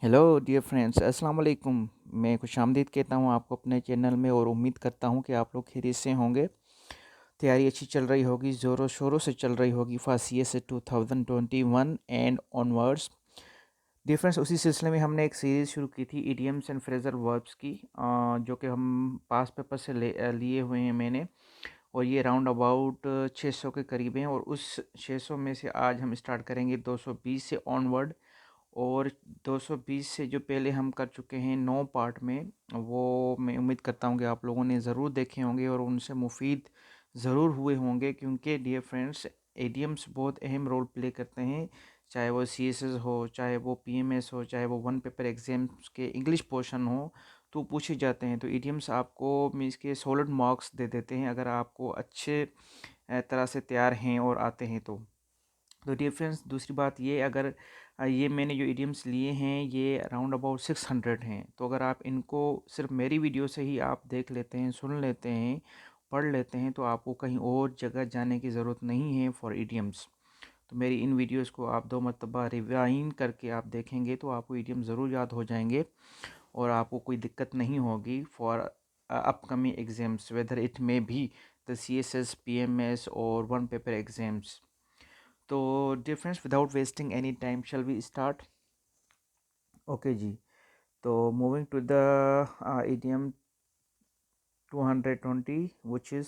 Hello dear friends, अस्सलाम वालेकुम। मैं खुशामदीद कहता हूँ आपको अपने चैनल में और उम्मीद करता हूँ कि आप लोग खैरियत से होंगे। तैयारी अच्छी चल रही होगी, ज़ोरों शोरों से चल रही होगी for CS 2021 and onwards. Dear friends, उसी सिलसिले में हमने एक सीरीज़ शुरू की थी इडियम्स एंड फ्रेजल वर्ब्स की, जो कि हम पास पेपर से लिए हुए हैं मैंने। और ये राउंड अबाउट 600 के करीब हैं, और उस 600 में से आज हम स्टार्ट करेंगे 220 से ऑनवर्ड। और 220 से जो पहले हम कर चुके हैं 9 पार्ट में, वो मैं उम्मीद करता हूँ कि आप लोगों ने ज़रूर देखे होंगे और उनसे मुफीद ज़रूर हुए होंगे, क्योंकि डियर फ्रेंड्स, एडियम्स बहुत अहम रोल प्ले करते हैं। चाहे वो सीएसएस हो, चाहे वो पीएमएस हो, चाहे वो वन पेपर एग्जाम्स के इंग्लिश पोर्शन हो, तो पूछे जाते हैं। तो इडियम्स आपको मीन्स के सॉलिड मार्क्स दे देते हैं अगर आपको अच्छे तरह से तैयार हैं और आते हैं तो डियर फ्रेंड्स, दूसरी बात ये, अगर ये मैंने जो इडियम्स लिए हैं ये अराउंड अबाउट 600 हैं, तो अगर आप इनको सिर्फ मेरी वीडियो से ही आप देख लेते हैं, सुन लेते हैं, पढ़ लेते हैं, तो आपको कहीं और जगह जाने की ज़रूरत नहीं है फॉर इडियम्स। तो मेरी इन वीडियोस को आप 2 मरतबा रिवाइंड करके आप देखेंगे तो आपको इडियम ज़रूर याद हो जाएंगे और आपको कोई दिक्कत नहीं होगी for upcoming exams, whether it may be the CSS, PMS और वन पेपर एग्ज़ाम्स। तो dear friends, without wasting any time shall we start. Okay जी। तो moving to the idiom 220 which is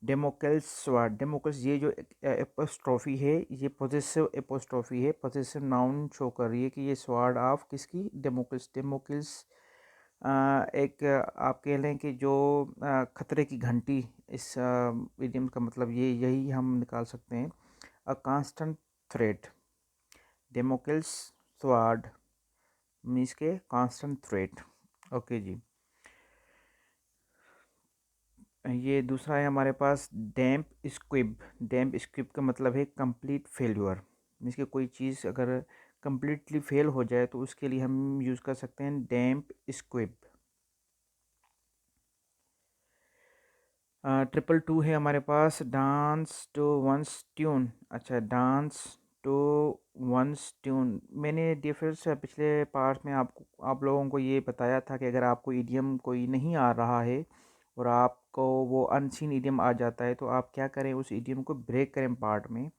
democrats squad. Democrats, ये जो apostrophe है, ये possessive apostrophe है, possessive noun show कर रही है कि ये स्वाड ऑफ किसकी, डेमोक्रेट्स। डेमोक्रेट्स एक आप कह लें कि जो खतरे की घंटी, इस इडियम का मतलब ये यही हम निकाल सकते हैं। A constant threat, Democrats स्वाड means के कांस्टेंट थ्रेट। ओके जी। ये दूसरा है हमारे पास डैम्प स्क्विब। डैम्प स्क्विब का मतलब है कंप्लीट फेल्यूर, मीन्स कि कोई चीज़ अगर कम्प्लीटली फेल हो जाए तो उसके लिए हम यूज़ कर सकते हैं डैम्प स्क्विब। 222 है हमारे पास डांस टू वंस ट्यून। अच्छा, डांस टू वंस ट्यून, मैंने डिफरेंस पिछले पार्ट में आप लोगों को ये बताया था कि अगर आपको इडियम कोई नहीं आ रहा है और आपको वो अनसीन इडियम आ जाता है तो आप क्या करें, उस इडियम को ब्रेक करें पार्ट में,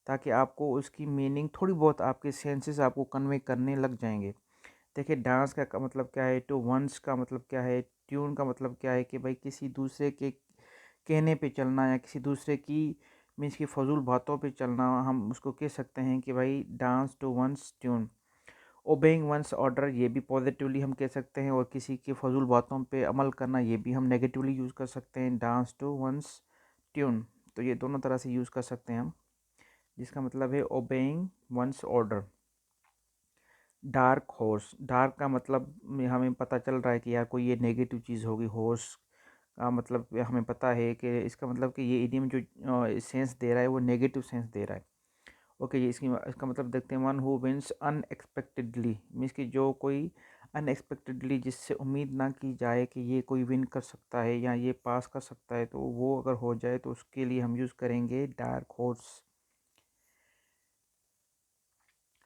ताकि आपको उसकी मीनिंग थोड़ी बहुत आपके सेंसेस आपको कन्वे करने लग जाएंगे। देखिए, डांस का मतलब क्या है, टू वंस का मतलब क्या है, ट्यून का मतलब क्या है कि भाई किसी दूसरे के कहने पे चलना या किसी दूसरे की मीन्स की फजूल बातों पे चलना, हम उसको कह सकते हैं कि भाई dance to one's tune. Obeying one's order, ये भी पॉजिटिवली हम कह सकते हैं, और किसी की फजूल बातों पे अमल करना, ये भी हम नेगेटिवली यूज़ कर सकते हैं, डांस टू वंस ट्यून। तो ये दोनों तरह से यूज़ कर सकते हैं हम, जिसका मतलब है obeying one's order. Dark horse, dark का मतलब हमें पता चल रहा है कि यार कोई ये नेगेटिव चीज़ होगी। हॉर्स का मतलब हमें पता है कि इसका मतलब कि ये इडियम जो सेंस दे रहा है वो नेगेटिव सेंस दे रहा है। ओके जी, इसका मतलब देखते हैं। One who wins unexpectedly, means कि जो कोई अनएक्सपेक्टेडली, जिससे उम्मीद ना की जाए कि ये कोई विन कर सकता है या ये पास कर सकता है, तो वो अगर हो जाए तो उसके लिए हम यूज़ करेंगे डार्क हॉर्स।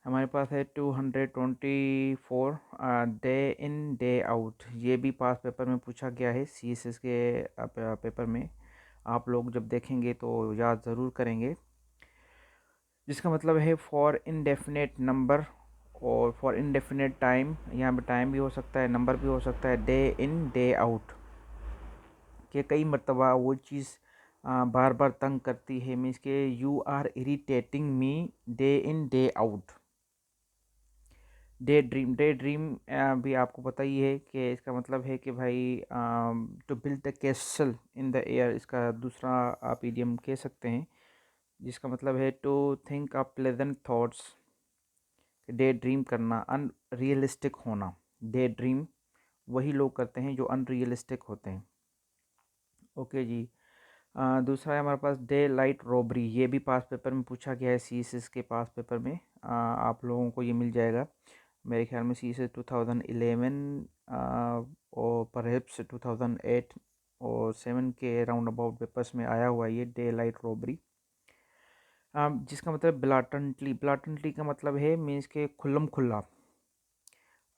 हमारे पास है 224 डे इन डे आउट। ये भी पास पेपर में पूछा गया है, सीएसएस के पेपर में। आप लोग जब देखेंगे तो याद ज़रूर करेंगे, जिसका मतलब है फॉर इनडेफिनेट नंबर और फॉर इनडेफिनेट टाइम। यहाँ पे टाइम भी हो सकता है, नंबर भी हो सकता है। डे इन डे आउट कि कई मरतबा वो चीज़ बार बार तंग करती है, मीन्स के you are irritating me day in day out. Day dream, day dream भी आपको पता ही है कि इसका मतलब है कि भाई to build the castle in the air, इसका दूसरा आप इडियम कह सकते हैं, जिसका मतलब है to think of pleasant thoughts. Day dream करना, अनरियलिस्टिक होना। डे ड्रीम वही लोग करते हैं जो अनरियलिस्टिक होते हैं। ओके जी। दूसरा है हमारे पास डे लाइट रॉबरी। ये भी पास पेपर में पूछा गया है, सीएसएस के पास पेपर में। आप लोगों को ये मिल जाएगा मेरे ख्याल में, सीएसएस 2011 और परहैप्स 2008 और 7 के राउंड अबाउट पेपर्स में आया हुआ है ये डे लाइट रॉबरी। जिसका मतलब ब्लाटेंटली, ब्लाटेंटली का मतलब है मीन्स के खुल्लम खुल्ला।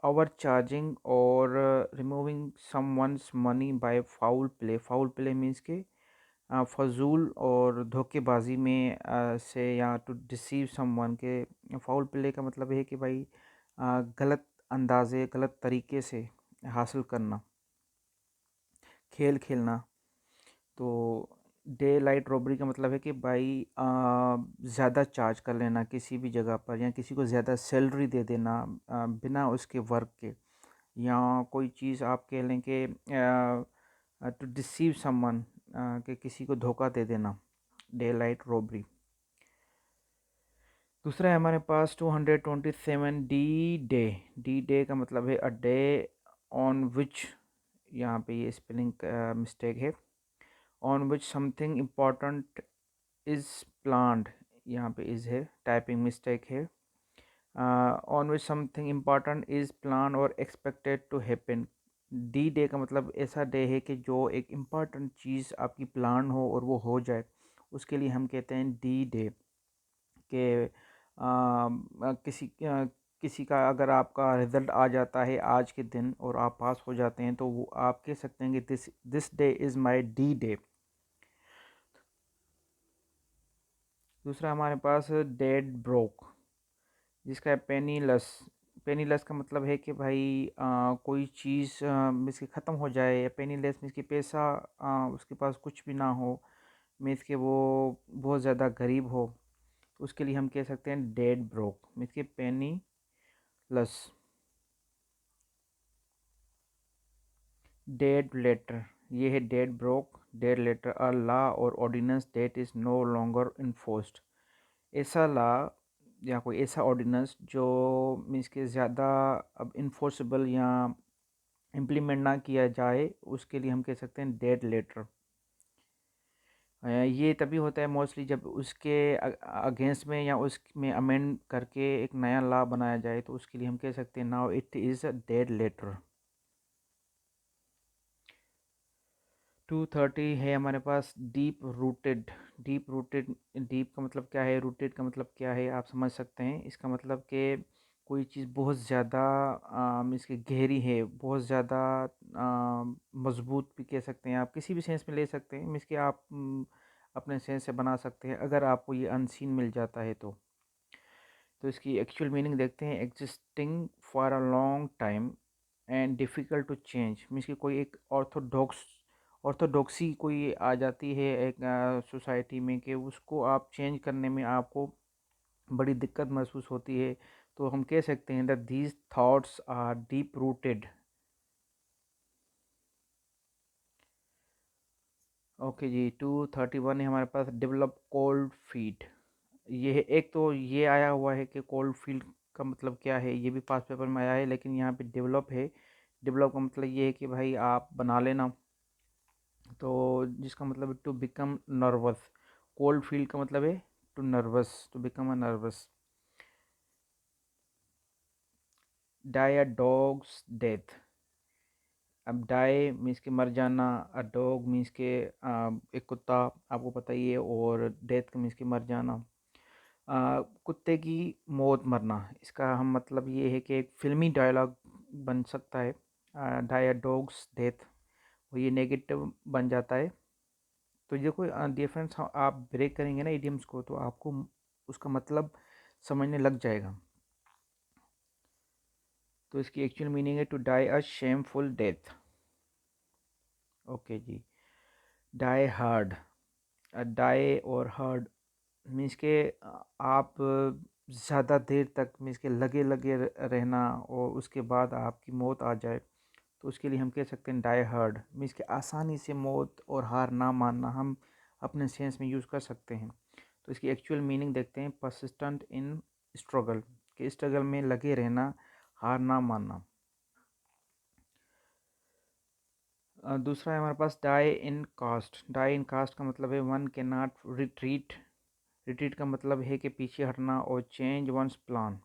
ओवर चार्जिंग और removing someone's money by foul play. Foul play means के फजूल और धोखेबाजी में से या टू डिसीव समवन के। फाउल प्ले का मतलब है कि भाई गलत अंदाजे गलत तरीके से हासिल करना, खेल खेलना। तो डे लाइट रॉबरी का मतलब है कि भाई ज़्यादा चार्ज कर लेना किसी भी जगह पर, या किसी को ज़्यादा सैलरी दे देना बिना उसके वर्क के, या कोई चीज़ आप कह लें कि टू डिसीव समवन कि किसी को धोखा दे देना, डे लाइट रॉबरी। दूसरा है हमारे पास 227 डी डे का मतलब है अ डे ऑन विच, यहाँ पे ये स्पेलिंग मिस्टेक है, on which something important is planned, यहाँ पे इज़ है, टाइपिंग मिस्टेक है। On which something important is plan और expected to happen. D day का मतलब ऐसा डे है कि जो एक इम्पॉर्टेंट चीज़ आपकी प्लान हो और वो हो जाए, उसके लिए हम कहते हैं डी डे। कि किसी का अगर आपका रिज़ल्ट आ जाता है आज के दिन और आप पास हो जाते हैं, तो वो आप कह सकते हैं कि this day is my D day. दूसरा हमारे पास डेड ब्रोक, जिसका है पेनीलेस। पेनीलेस का मतलब है कि भाई कोई चीज़ मीन्स कि ख़त्म हो जाए, या पेनीलेस मीन्स कि पैसा उसके पास कुछ भी ना हो, मीन्स कि वो बहुत ज़्यादा गरीब हो, तो उसके लिए हम कह सकते हैं डेड ब्रोक मीन्स कि पेनीलेस। डेड लेटर, ये है dead broke. Dead letter a law और ordinance that is no longer enforced. ऐसा लॉ या कोई ऐसा ऑर्डिनेंस जो मीन्स के ज़्यादा अब इन्फोर्सेबल या इम्प्लीमेंट ना किया जाए, उसके लिए हम कह सकते हैं डेड लेटर। ये तभी होता है मोस्टली जब उसके अगेंस्ट में या उसमें अमेंड करके एक नया लॉ बनाया जाए, तो उसके लिए हम कह सकते हैं now it is a dead letter. 230 है हमारे पास deep rooted. Deep rooted, deep का मतलब क्या है, रूटेड का मतलब क्या है, आप समझ सकते हैं। इसका मतलब कि कोई चीज़ बहुत ज़्यादा मीन्स कि गहरी है, बहुत ज़्यादा मजबूत भी कह सकते हैं, आप किसी भी सेंस में ले सकते हैं। मीन्स कि आप अपने सेंस से बना सकते हैं अगर आपको ये अनसीन मिल जाता है तो इसकी एक्चुअल मीनिंग देखते हैं। Existing for a long time and difficult to change, means कि कोई एक ऑर्थोडॉक्सी कोई आ जाती है एक सोसाइटी में, कि उसको आप चेंज करने में आपको बड़ी दिक्कत महसूस होती है, तो हम कह सकते हैं that these thoughts are deep rooted. Okay जी, 231 है हमारे पास डेवलप कोल्ड फीट। ये है एक, तो ये आया हुआ है कि कोल्ड फील्ड का मतलब क्या है, ये भी पास पेपर में आया है, लेकिन यहाँ पे डेवलप है। डेवलप का मतलब ये है कि भाई आप बना लेना, तो जिसका मतलब है to become nervous. Cold field का मतलब है to nervous, to become a nervous. Die a dog's death. अब डाई मीन्स के मर जाना, अ डॉग मीन्स के एक कुत्ता, आपको पता ही है, और डेथ मीन्स के मर जाना, कुत्ते की मौत, मरना। इसका हम मतलब ये है कि एक फिल्मी डायलॉग बन सकता है, डाई अ डॉग्स डेथ, और ये नेगेटिव बन जाता है। तो ये कोई डिफरेंस आप ब्रेक करेंगे ना इडियम्स को, तो आपको उसका मतलब समझने लग जाएगा। तो इसकी एक्चुअल मीनिंग है to die a shameful death. Okay ji. Die hard, die और हार्ड मीन्स के आप ज़्यादा देर तक मीन्स के लगे लगे रहना और उसके बाद आपकी मौत आ जाए, तो उसके लिए हम कह सकते हैं डाई हार्ड। मीन्स के आसानी से मौत और हार ना मानना हम अपने सेंस में यूज़ कर सकते हैं। तो इसकी एक्चुअल मीनिंग देखते हैं। परसिस्टेंट इन स्ट्रगल, के स्ट्रगल में लगे रहना, हार ना मानना। दूसरा है हमारे पास डाई इन कास्ट। डाई इन कास्ट का मतलब है वन के नॉट रिट्रीट। रिट्रीट का मतलब है कि पीछे हटना, और चेंज वंस प्लान।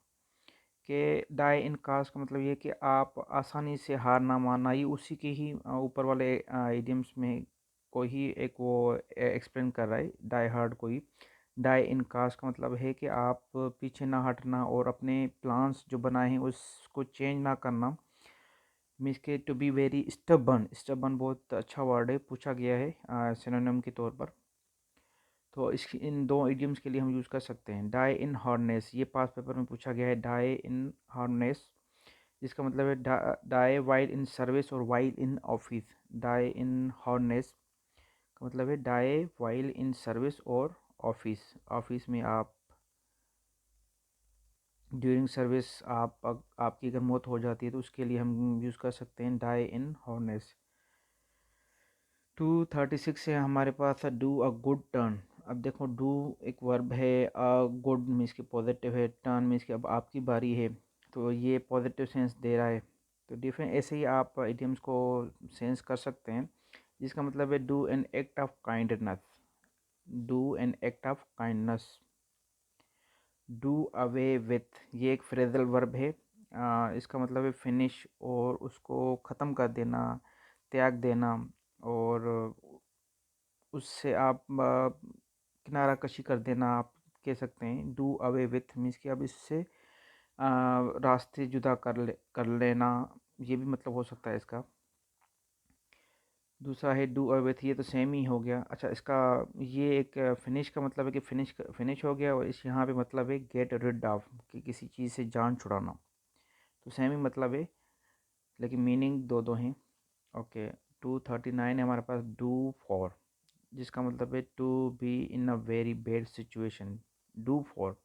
के डाई इन कास्ट का मतलब ये कि आप आसानी से हार ना मानना, ये उसी के ही ऊपर वाले इडियम्स में को ही एक वो एक्सप्लेन कर रहा है, डाई हार्ड को ही। डाई इन कास्ट का मतलब है कि आप पीछे ना हटना और अपने प्लान्स जो बनाए हैं उसको चेंज ना करना। मीन्स के to be very stubborn, stubborn बहुत अच्छा वर्ड है, पूछा गया है सिनोनिम के तौर पर। तो इस इन दो इडियम्स के लिए हम यूज़ कर सकते हैं। डाई इन हार्डनेस, ये पास पेपर में पूछा गया है, डाई इन हार्डनेस, जिसका मतलब है डाई वाइल इन सर्विस और while in office. Die in hardness का मतलब है डाई वाइल इन सर्विस और ऑफिस। ऑफिस में आप ड्यूरिंग सर्विस आपकी अगर मौत हो जाती है तो उसके लिए हम यूज़ कर सकते हैं डाई इन हार्डनेस। 236 है हमारे पास डू अ गुड टर्न। अब देखो डू एक वर्ब है, गुड मीन्स की पॉजिटिव है, टर्न मीन्स की अब आपकी बारी है, तो ये पॉजिटिव सेंस दे रहा है। तो डिफरेंट ऐसे ही आप इडियम्स को सेंस कर सकते हैं, जिसका मतलब है do an act of kindness, do an act of kindness. Do away with, ये एक फ्रेजल वर्ब है, इसका मतलब है फिनिश और उसको ख़त्म कर देना, त्याग देना, और उससे आप किनारा कशी कर देना आप कह सकते हैं। डू अवे विथ मीन्स कि अब इससे रास्ते जुदा कर लेना, ये भी मतलब हो सकता है इसका। दूसरा है डू अवे विथ, ये तो सेम ही हो गया। अच्छा, इसका ये एक फिनिश का मतलब है कि फिनिश हो गया, और इस यहाँ पे मतलब है गेट रिड ऑफ, कि किसी चीज़ से जान छुड़ाना, तो सेम ही मतलब है, लेकिन मीनिंग दो दो हैं। ओके, 239 है हमारे पास डू फॉर, जिसका मतलब है to be in a very bad situation. Do for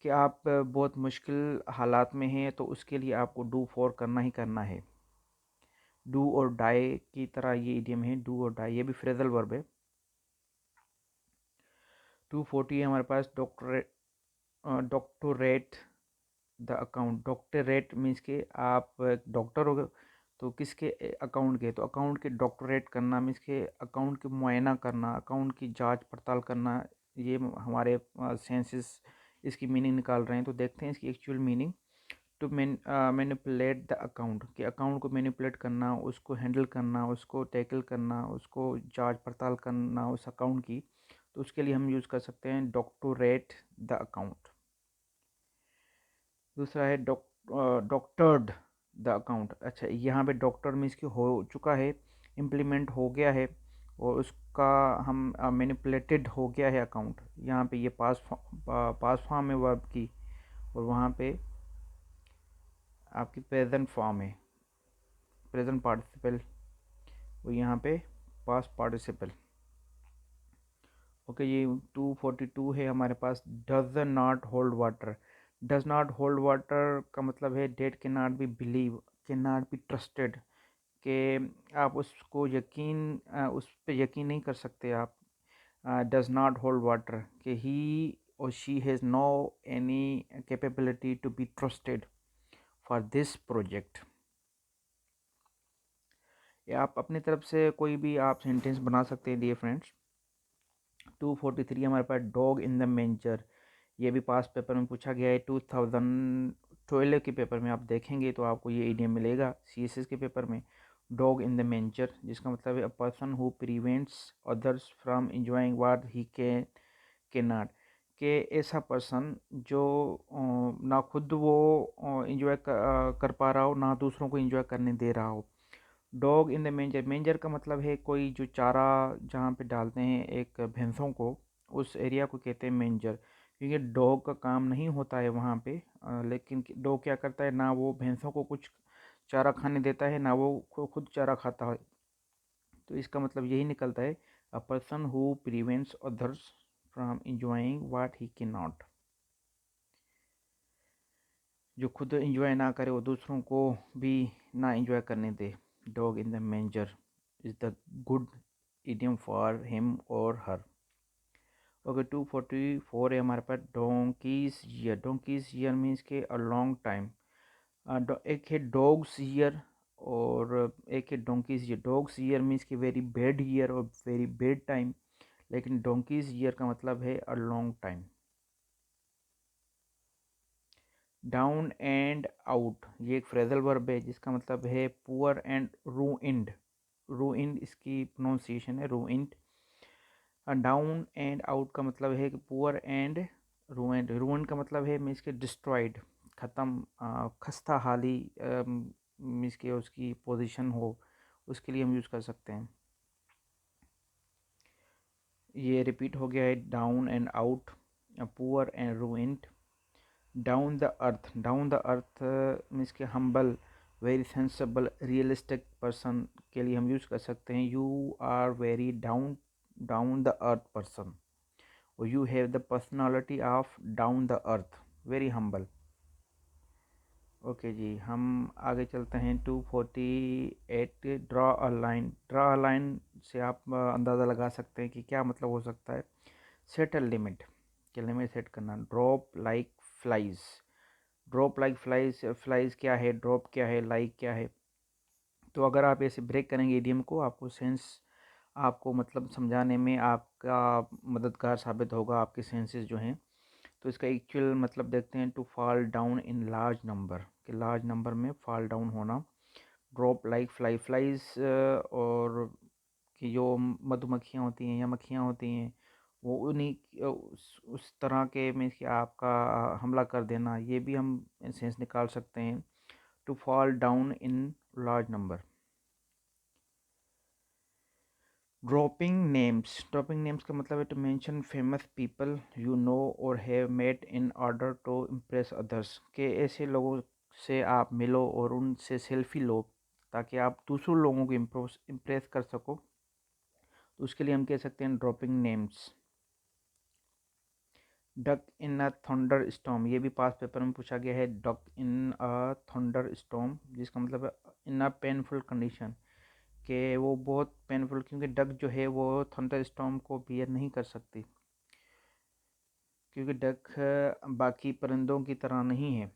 कि आप बहुत मुश्किल हालात में हैं, तो उसके लिए आपको डू फॉर करना ही करना है। डू और डाई की तरह ये इडियम है, डू और डाई, ये भी फ्रेजल वर्ब है। 240 है हमारे पास doctorate the account. Doctorate means के आप डॉक्टर हो गए, तो किसके अकाउंट के, तो अकाउंट के डॉक्टरेट करना मीन्स के अकाउंट के मुआयना करना, अकाउंट की जांच पड़ताल करना। ये हमारे सेंसेस इसकी मीनिंग निकाल रहे हैं, तो देखते हैं इसकी actual meaning. To manipulate the account, कि अकाउंट को मैनिपुलेट करना, उसको हैंडल करना, उसको टैकल करना, उसको जांच पड़ताल करना उस अकाउंट की, तो उसके लिए हम यूज़ कर सकते हैं डॉक्टरेट द अकाउंट। दूसरा है डॉक्टर्ड द अकाउंट। अच्छा, यहाँ पे डॉक्टर मीन्स कि हो चुका है, इम्प्लीमेंट हो गया है, और उसका हम मैनिपुलेटेड हो गया है अकाउंट। यहाँ पे ये पास फॉर्म है वर्ब की, और वहाँ पे आपकी प्रेजेंट फॉर्म है, प्रेजेंट पार्टिसिपल, और यहाँ पे पास्ट पार्टिसिपल। ओके, ये 242 है हमारे पास does not hold water. Does not hold water का मतलब है that can not be believe, can not be trusted, कि आप उसको उस पर यकीन नहीं कर सकते आप। डज नॉट होल्ड वाटर, कि ही और she has no any capability to be trusted for this project. या आप अपनी तरफ से कोई भी आप सेंटेंस बना सकते हैं डियर फ्रेंड्स। 243 हमारे पास डॉग इन द मेंजर, ये भी पास पेपर में पूछा गया है। 2012 के पेपर में आप देखेंगे तो आपको ये इडियम मिलेगा, सीएसएस के पेपर में। डॉग इन द मेंजर, जिसका मतलब है a person who prevents others from enjoying what he can not, के ऐसा पर्सन जो ना खुद वो इंजॉय कर पा रहा हो, ना दूसरों को इंजॉय करने दे रहा हो। डॉग इन द मेंजर, मेंजर का मतलब है कोई जो चारा जहाँ पे डालते हैं एक भैंसों को, उस एरिया को कहते हैं मेंजर। क्योंकि डॉग का काम नहीं होता है वहाँ पे, लेकिन डॉग क्या करता है, ना वो भैंसों को कुछ चारा खाने देता है, ना वो खुद चारा खाता है। तो इसका मतलब यही निकलता है, a person who prevents others from enjoying what he can not, जो खुद इंजॉय ना करे वो दूसरों को भी ना इंजॉय करने दे। Dog in the manger is the good idiom for him और हर। ओके, 244 है हमारे पास donkey's year. Donkey's year means के अ लॉन्ग टाइम। एक है डॉग्स ईयर और एक है donkey's year. Dogs year means के वेरी बैड ईयर और वेरी बैड टाइम, लेकिन डोंकीज ईयर का मतलब है अ long time. Down and out, ये एक फ्रेजल वर्ब है, जिसका मतलब है पुअर एंड रूइंड। रूइंड इसकी प्रोनाउंसिएशन है, रूइंड। डाउन एंड आउट का मतलब है कि पुअर एंड रूइंड। रूइंड का मतलब है मीन्स के डिस्ट्रॉयड, ख़त्म, खस्ता हाली, मीन्स के उसकी पोजीशन हो, उसके लिए हम यूज़ कर सकते हैं। ये रिपीट हो गया है, down and out, poor and ruined. Down the earth, down the earth means के humble, very sensible, realistic person के लिए हम यूज़ कर सकते हैं, you are very down down the earth person, और you have the personality of down the earth, very humble. Okay जी, हम आगे चलते हैं। 248, draw a line. Draw a line से आप अंदाज़ा लगा सकते हैं कि क्या मतलब हो सकता है। सेट अ लिमिट, कि लिमिट सेट करना। Drop like flies, drop like flies, flies क्या है, ड्रॉप क्या है, लाइक क्या है। तो अगर आप ऐसे ब्रेक करेंगे इडियम को, आपको सेंस, आपको मतलब समझाने में आपका मददगार साबित होगा, आपके सेंसेस जो हैं। तो इसका एक्चुअल मतलब देखते हैं। To fall down in large number, कि लार्ज नंबर में फॉल डाउन होना। ड्रॉप लाइक फ्लाई, फ्लाइज और कि जो मधुमक्खियाँ होती हैं या मक्खियाँ होती हैं, वो उन्हीं उस तरह के में कि आपका हमला कर देना, ये भी हम सेंस निकाल सकते हैं। To fall down in large number. Dropping names, dropping names का मतलब है to mention famous people you know or have met in order to impress others, के ऐसे लोगों से आप मिलो और उनसे सेल्फी लो ताकि आप दूसरों लोगों को इम्प्रेस कर सको। तो उसके लिए हम कह सकते हैं dropping names. Duck in a thunder storm, ये भी पास पेपर में पूछा गया है। Duck in a thunder storm, जिसका मतलब है इन अ पेनफुल कंडीशन, कि वो बहुत पेनफुल, क्योंकि डक जो है वो थंडर स्टॉर्म को बियर नहीं कर सकती, क्योंकि डक बाकी परिंदों की तरह नहीं है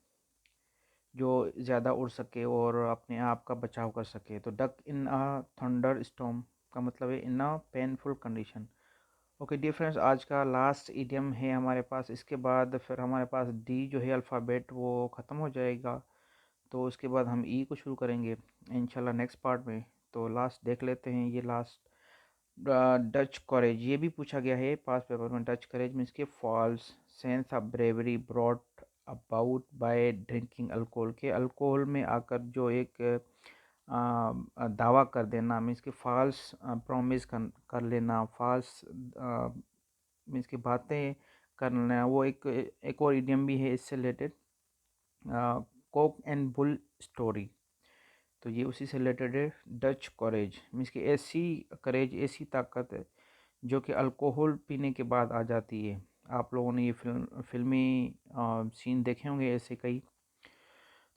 जो ज़्यादा उड़ सके और अपने आप का बचाव कर सके। तो duck in a thunderstorm का मतलब है in a painful condition. Okay dear friends, आज का लास्ट इडियम है हमारे पास। इसके बाद फिर हमारे पास डी जो है अल्फ़ाबेट वो ख़त्म हो जाएगा, तो उसके बाद हम ई को शुरू करेंगे इंशाल्लाह नेक्स्ट पार्ट में। तो लास्ट देख लेते हैं, ये लास्ट डच करेज, ये भी पूछा गया है पास पेपर में। डच करेज मीन्स के false sense of bravery brought about by drinking alcohol, के अल्कोहल में आकर जो एक दावा कर देना, मीन्स के फॉल्स प्रॉमिस कर लेना, फॉल्स मीन्स की बातें करना। वो एक और इडियम भी है इससे related, Coke and bull story, तो ये उसी से रिलेटेड है। डच करेज मीन्स कि ऐसी करेज, ऐसी ताकत है जो कि अल्कोहल पीने के बाद आ जाती है। आप लोगों ने ये फिल्मी सीन देखे होंगे ऐसे कई।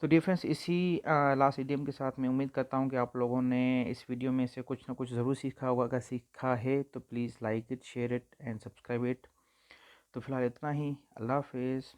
तो डिफरेंस इसी लास्ट इडियम के साथ मैं उम्मीद करता हूँ कि आप लोगों ने इस वीडियो में से कुछ ना कुछ ज़रूर सीखा होगा। अगर सीखा है तो please like it, share it and subscribe it. तो फिलहाल इतना ही, अल्लाह हाफिज़।